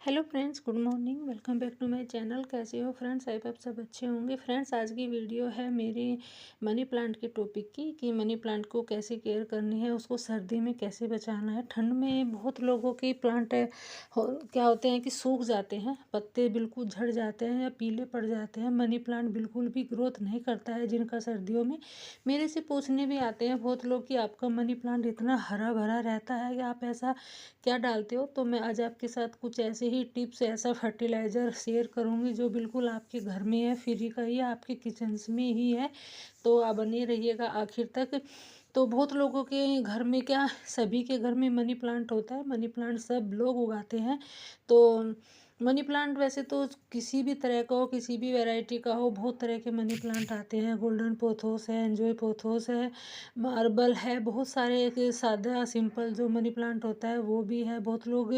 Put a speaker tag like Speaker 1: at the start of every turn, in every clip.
Speaker 1: Hello friends, good morning. Welcome back to my channel. कैसे हो friends? आई आप सब अच्छे होंगे। फ्रेंड्स, आज की वीडियो है मेरी मनी प्लांट के टॉपिक की कि मनी प्लांट को कैसे केयर करनी है, उसको सर्दी में कैसे बचाना है। ठंड में बहुत लोगों की प्लांट क्या होते हैं कि सूख जाते हैं, पत्ते बिल्कुल झड़ जाते हैं या पीले पड़ जाते हैं। मनी प्लांट बिल्कुल भी ग्रोथ नहीं करता है जिनका सर्दियों में। मेरे से पूछने भी आते हैं बहुत लोग कि आपका मनी प्लांट इतना हरा भरा रहता है कि आप ऐसा क्या डालते हो। तो मैं आज आपके साथ कुछ ऐसे ही टिप्स, ऐसा फर्टिलाइज़र शेयर करूँगी जो बिल्कुल आपके घर में है, फ्री का ही, आपके किचन में ही है। तो आप बने रहिएगा आखिर तक। तो बहुत लोगों के घर में, क्या सभी के घर में मनी प्लांट होता है। मनी प्लांट सब लोग उगाते हैं। तो मनी प्लांट वैसे तो किसी भी तरह का हो, किसी भी वैरायटी का हो, बहुत तरह के मनी प्लांट आते हैं। गोल्डन पोथोस है, एंजॉय पोथोस है, मार्बल है, बहुत सारे एक सादा सिंपल जो मनी प्लांट होता है वो भी है। बहुत लोग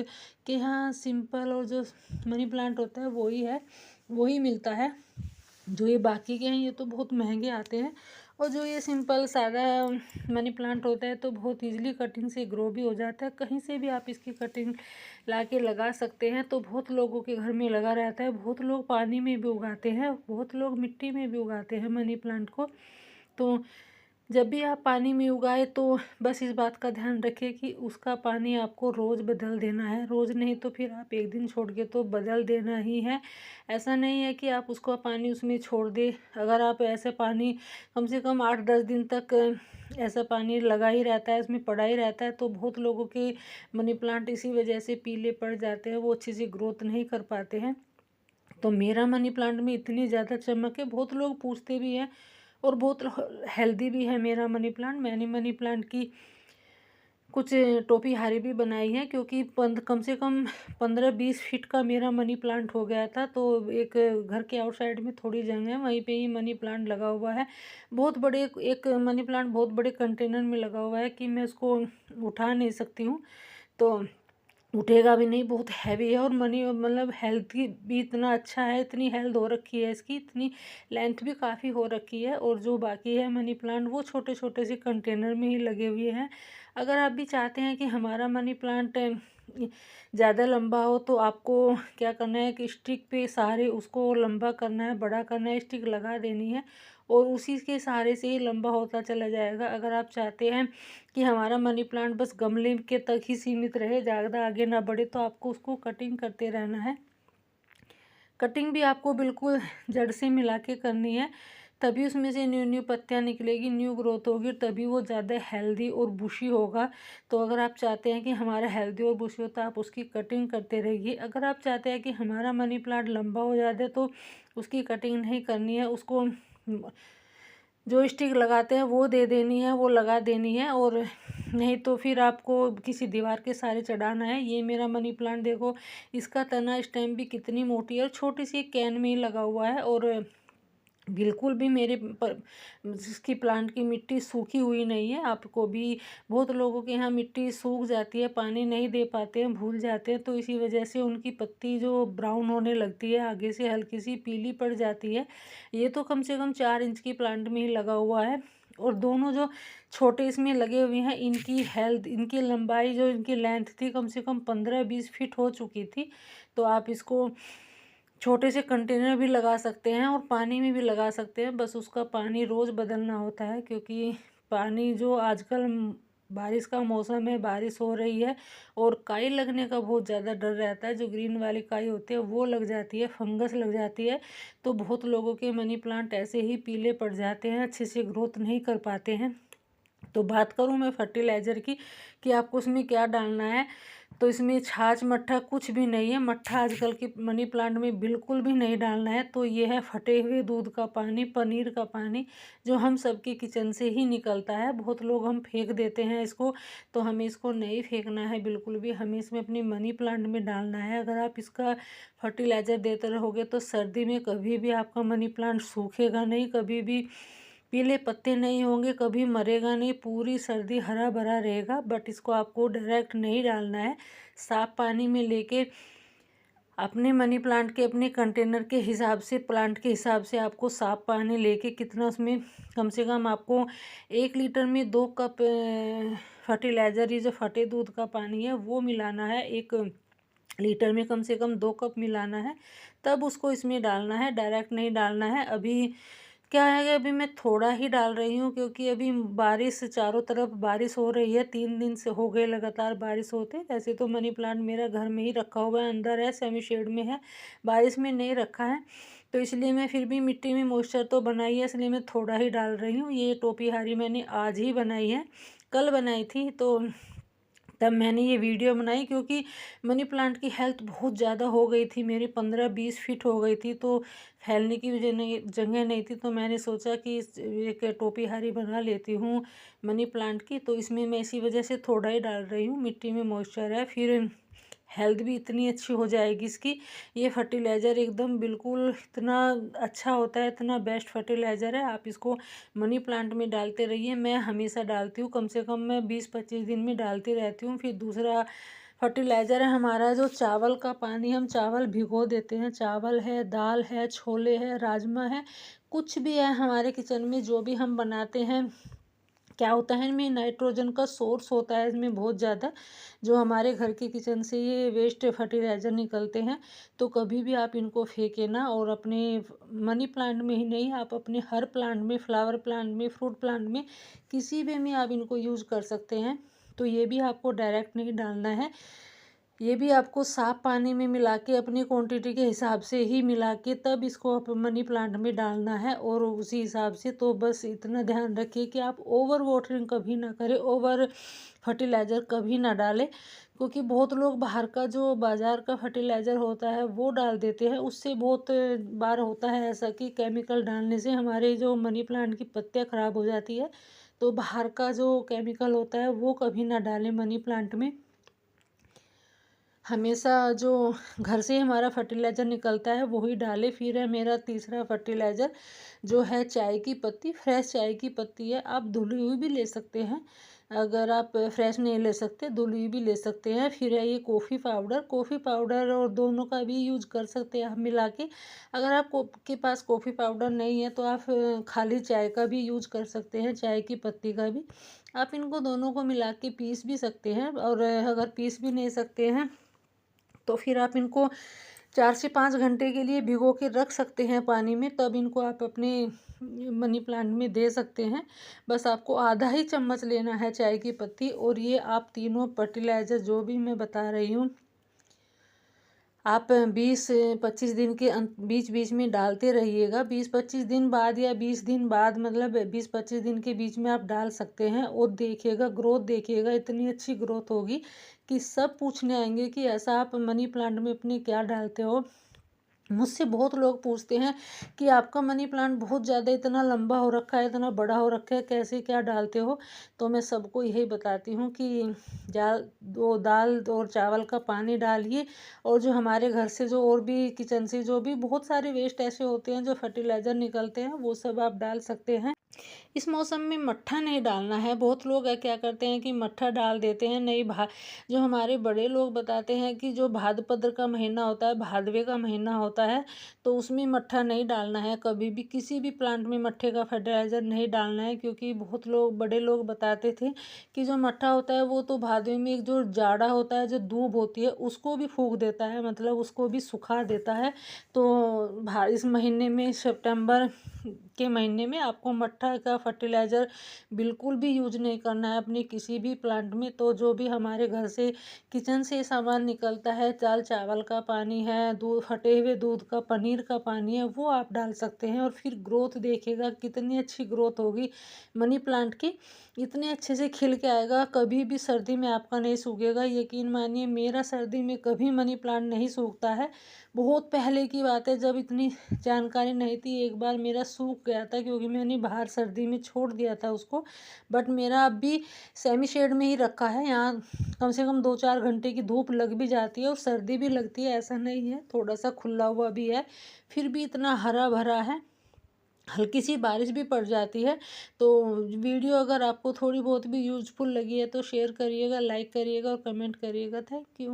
Speaker 1: के यहाँ सिंपल और जो मनी प्लांट होता है वही है, वही मिलता है। जो ये बाकी के हैं ये तो बहुत महंगे आते हैं। और जो ये सिंपल सादा मनी प्लांट होता है तो बहुत इजीली कटिंग से ग्रो भी हो जाता है। कहीं से भी आप इसकी कटिंग ला के लगा सकते हैं। तो बहुत लोगों के घर में लगा रहता है। बहुत लोग पानी में भी उगाते हैं, बहुत लोग मिट्टी में भी उगाते हैं मनी प्लांट को। तो जब भी आप पानी में उगाए तो बस इस बात का ध्यान रखिए कि उसका पानी आपको रोज़ बदल देना है। रोज़ नहीं तो फिर आप एक दिन छोड़ के तो बदल देना ही है। ऐसा नहीं है कि आप उसका पानी उसमें छोड़ दें। अगर आप ऐसे पानी कम से कम 8-10 दिन तक ऐसा पानी लगा ही रहता है, इसमें पड़ा ही रहता है, तो बहुत लोगों के मनी प्लांट इसी वजह से पीले पड़ जाते हैं, वो अच्छी सी ग्रोथ नहीं कर पाते हैं। तो मेरा मनी प्लांट में इतनी ज़्यादा चमक है, बहुत लोग पूछते भी हैं, और बहुत हेल्दी भी है मेरा मनी प्लांट। मैंने मनी प्लांट की कुछ टोपी हारी भी बनाई है, क्योंकि कम से कम 15-20 फीट का मेरा मनी प्लांट हो गया था। तो एक घर के आउटसाइड में थोड़ी जगह है, वहीं पे ही मनी प्लांट लगा हुआ है। बहुत बड़े एक मनी प्लांट बहुत बड़े कंटेनर में लगा हुआ है कि मैं उसको उठा नहीं सकती हूँ, तो उठेगा भी नहीं, बहुत हैवी है। और मनी मतलब हेल्थ भी इतना अच्छा है, इतनी हेल्थ हो रखी है इसकी, इतनी लेंथ भी काफ़ी हो रखी है। और जो बाकी है मनी प्लांट वो छोटे छोटे से कंटेनर में ही लगे हुए हैं। अगर आप भी चाहते हैं कि हमारा मनी प्लांट ज़्यादा लंबा हो तो आपको क्या करना है कि स्टिक पे सहारे उसको लंबा करना है, बड़ा करना है, स्टिक लगा देनी है और उसी के सहारे से ही लंबा होता चला जाएगा। अगर आप चाहते हैं कि हमारा मनी प्लांट बस गमले के तक ही सीमित रहे, ज़्यादा आगे ना बढ़े, तो आपको उसको कटिंग करते रहना है। कटिंग भी आपको बिल्कुल जड़ से मिला के करनी है, तभी उसमें से न्यू न्यू पत्तियाँ निकलेगी, न्यू ग्रोथ होगी, तभी वो ज़्यादा हेल्दी और बुशी होगा। तो अगर आप चाहते हैं कि हमारा हेल्दी और बुशी हो तो आप उसकी कटिंग करते रहिए। अगर आप चाहते हैं कि हमारा मनी प्लांट लंबा हो जाए तो उसकी कटिंग नहीं करनी है, उसको जो स्टिक लगाते हैं वो दे देनी है, वो लगा देनी है। और नहीं तो फिर आपको किसी दीवार के सहारे चढ़ाना है। ये मेरा मनी प्लांट देखो, इसका तना स्टेम भी कितनी मोटी है और छोटी सी कैन में ही लगा हुआ है। और बिल्कुल भी मेरे जिसकी प्लांट की मिट्टी सूखी हुई नहीं है। आपको भी बहुत लोगों के यहाँ मिट्टी सूख जाती है, पानी नहीं दे पाते हैं, भूल जाते हैं, तो इसी वजह से उनकी पत्ती जो ब्राउन होने लगती है, आगे से हल्की सी पीली पड़ जाती है। ये तो कम से कम 4 इंच की प्लांट में ही लगा हुआ है। और दोनों जो छोटे इसमें लगे हुए हैं, इनकी हेल्थ, इनकी लंबाई, जो इनकी लेंथ थी कम से कम 15-20 फीट हो चुकी थी। तो आप इसको छोटे से कंटेनर भी लगा सकते हैं और पानी में भी लगा सकते हैं, बस उसका पानी रोज़ बदलना होता है। क्योंकि पानी जो आजकल बारिश का मौसम है, बारिश हो रही है और काई लगने का बहुत ज़्यादा डर रहता है। जो ग्रीन वाली काई होती है वो लग जाती है, फंगस लग जाती है। तो बहुत लोगों के मनी प्लांट ऐसे ही पीले पड़ जाते हैं, अच्छे से ग्रोथ नहीं कर पाते हैं। तो बात करूँ मैं फर्टिलाइज़र की कि आपको उसमें क्या डालना है, तो इसमें छाछ मट्ठा कुछ भी नहीं है। मट्ठा आजकल के मनी प्लांट में बिल्कुल भी नहीं डालना है। तो ये है फटे हुए दूध का पानी, पनीर का पानी, जो हम सबके किचन से ही निकलता है। बहुत लोग हम फेंक देते हैं इसको, तो हमें इसको नहीं फेंकना है बिल्कुल भी, हमें इसमें अपनी मनी प्लांट में डालना है। अगर आप इसका फर्टिलाइज़र देते रहोगे तो सर्दी में कभी भी आपका मनी प्लांट सूखेगा नहीं, कभी भी पीले पत्ते नहीं होंगे, कभी मरेगा नहीं, पूरी सर्दी हरा भरा रहेगा। बट इसको आपको डायरेक्ट नहीं डालना है, साफ पानी में लेके अपने मनी प्लांट के अपने कंटेनर के हिसाब से, प्लांट के हिसाब से आपको साफ पानी लेके, कितना उसमें कम से कम आपको 1 लीटर में 2 कप फर्टिलाइज़र, ये जो फटे दूध का पानी है वो मिलाना है। एक लीटर में कम से कम 2 कप मिलाना है, तब उसको इसमें डालना है, डायरेक्ट नहीं डालना है। अभी क्या है कि अभी मैं थोड़ा ही डाल रही हूँ, क्योंकि अभी बारिश, चारों तरफ बारिश हो रही है, 3 दिन से हो गए लगातार बारिश होते। वैसे तो मनी प्लांट मेरा घर में ही रखा हुआ है, अंदर है, सेमी शेड में है, बारिश में नहीं रखा है, तो इसलिए मैं फिर भी मिट्टी में मॉइस्चर तो बनाई है, इसलिए मैं थोड़ा ही डाल रही हूँ। ये टोपी हारी मैंने आज ही बनाई है, कल बनाई थी, तो तब मैंने ये वीडियो बनाई, क्योंकि मनी प्लांट की हेल्थ बहुत ज़्यादा हो गई थी मेरी, 15-20 फीट हो गई थी, तो फैलने की जगह नहीं थी, तो मैंने सोचा कि एक टोपी हारी बना लेती हूँ मनी प्लांट की। तो इसमें मैं इसी वजह से थोड़ा ही डाल रही हूँ, मिट्टी में मॉइस्चर है, फिर हेल्थ भी इतनी अच्छी हो जाएगी इसकी। ये फर्टिलाइज़र एकदम बिल्कुल इतना अच्छा होता है, इतना बेस्ट फर्टिलाइज़र है, आप इसको मनी प्लांट में डालते रहिए। मैं हमेशा डालती हूँ, कम से कम मैं 20-25 दिन में डालती रहती हूँ। फिर दूसरा फर्टिलाइज़र है हमारा जो चावल का पानी, हम चावल भिगो देते हैं, चावल है, दाल है, छोले है, राजमा है, कुछ भी है हमारे किचन में जो भी हम बनाते हैं, क्या होता है इनमें नाइट्रोजन का सोर्स होता है इसमें बहुत ज़्यादा, जो हमारे घर के किचन से ये वेस्ट फर्टिलाइज़र निकलते हैं। तो कभी भी आप इनको फेंके ना, और अपने मनी प्लांट में ही नहीं, आप अपने हर प्लांट में, फ्लावर प्लांट में, फ्रूट प्लांट में, किसी भी आप इनको यूज़ कर सकते हैं। तो ये भी आपको डायरेक्ट नहीं डालना है, ये भी आपको साफ पानी में मिला के अपनी क्वांटिटी के हिसाब से ही मिला के तब इसको आप मनी प्लांट में डालना है, और उसी हिसाब से। तो बस इतना ध्यान रखिए कि आप ओवर वाटरिंग कभी ना करें, ओवर फर्टिलाइज़र कभी ना डालें, क्योंकि बहुत लोग बाहर का जो बाज़ार का फर्टिलाइज़र होता है वो डाल देते हैं। उससे बहुत बार होता है ऐसा कि केमिकल डालने से हमारे जो मनी प्लांट की पत्तियाँ ख़राब हो जाती है। तो बाहर का जो केमिकल होता है वो कभी ना डालें मनी प्लांट में। हमेशा जो घर से हमारा फर्टिलाइज़र निकलता है वही डालें। फिर है मेरा तीसरा फर्टिलाइज़र, जो है चाय की पत्ती, फ्रेश चाय की पत्ती है, आप धुली हुई भी ले सकते हैं, अगर आप फ्रेश नहीं ले सकते धुली हुई भी ले सकते हैं। फिर है ये कॉफ़ी पाउडर और दोनों का भी यूज कर सकते हैं आप मिला के। अगर आप के पास कॉफ़ी पाउडर नहीं है तो आप खाली चाय का भी यूज कर सकते हैं, चाय की पत्ती का भी। आप इनको दोनों को मिला के पीस भी सकते हैं, और अगर पीस भी नहीं सकते हैं तो फिर आप इनको 4 से 5 घंटे के लिए भिगो के रख सकते हैं पानी में, तब इनको आप अपने मनी प्लांट में दे सकते हैं। बस आपको आधा ही चम्मच लेना है चाय की पत्ती, और ये आप तीनों फर्टिलाइज़र जो भी मैं बता रही हूँ आप 20-25 दिन के बीच बीच में डालते रहिएगा। 20-25 दिन बाद या 20 दिन बाद, मतलब 20-25 दिन के बीच में आप डाल सकते हैं, और देखिएगा ग्रोथ, देखिएगा इतनी अच्छी ग्रोथ होगी कि सब पूछने आएंगे कि ऐसा आप मनी प्लांट में अपने क्या डालते हो। मुझसे बहुत लोग पूछते हैं कि आपका मनी प्लांट बहुत ज़्यादा इतना लंबा हो रखा है, इतना बड़ा हो रखा है, कैसे क्या डालते हो। तो मैं सबको यही बताती हूँ कि दाल और चावल का पानी डालिए, और जो हमारे घर से जो और भी किचन से जो भी बहुत सारे वेस्ट ऐसे होते हैं जो फर्टिलाइज़र निकलते हैं, वो सब आप डाल सकते हैं। इस मौसम में मट्ठा नहीं डालना है। बहुत लोग क्या करते हैं कि मट्ठा डाल देते हैं, नहीं जो हमारे बड़े लोग बताते हैं कि जो भाद्रपद का महीना होता है, भादवे का महीना होता है, तो उसमें मट्ठा नहीं डालना है कभी भी, किसी भी प्लांट में मट्ठे का फर्टिलाइज़र नहीं डालना है। क्योंकि बहुत लोग, बड़े लोग बताते थे कि जो मट्ठा होता है वो तो भादवे में एक जो जाड़ा होता है, जो दूब होती है, उसको भी फूंक देता है, मतलब उसको भी सुखा देता है। तो इस महीने में, सितंबर के महीने में, आपको मट्ठा का फर्टिलाइज़र बिल्कुल भी यूज नहीं करना है अपने किसी भी प्लांट में। तो जो भी हमारे घर से किचन से सामान निकलता है, दाल चावल का पानी है, दूध, फटे हुए दूध का, पनीर का पानी है, वो आप डाल सकते हैं। और फिर ग्रोथ देखिएगा कितनी अच्छी ग्रोथ होगी मनी प्लांट की, इतने अच्छे से खिल के आएगा, कभी भी सर्दी में आपका नहीं सूखेगा। यकीन मानिए मेरा सर्दी में कभी मनी प्लांट नहीं सूखता है। बहुत पहले की बात है, जब इतनी जानकारी नहीं थी, एक बार मेरा सूख गया था, क्योंकि मैंने बाहर सर्दी में छोड़ दिया था उसको। बट मेरा अब भी सेमी शेड में ही रखा है, यहाँ कम से कम 2-4 घंटे की धूप लग भी जाती है और सर्दी भी लगती है, ऐसा नहीं है, थोड़ा सा खुला हुआ भी है, फिर भी इतना हरा भरा है। हल्की सी बारिश भी पड़ जाती है। तो वीडियो अगर आपको थोड़ी बहुत भी यूजफुल लगी है तो शेयर करिएगा, लाइक करिएगा और कमेंट करिएगा। Thank you.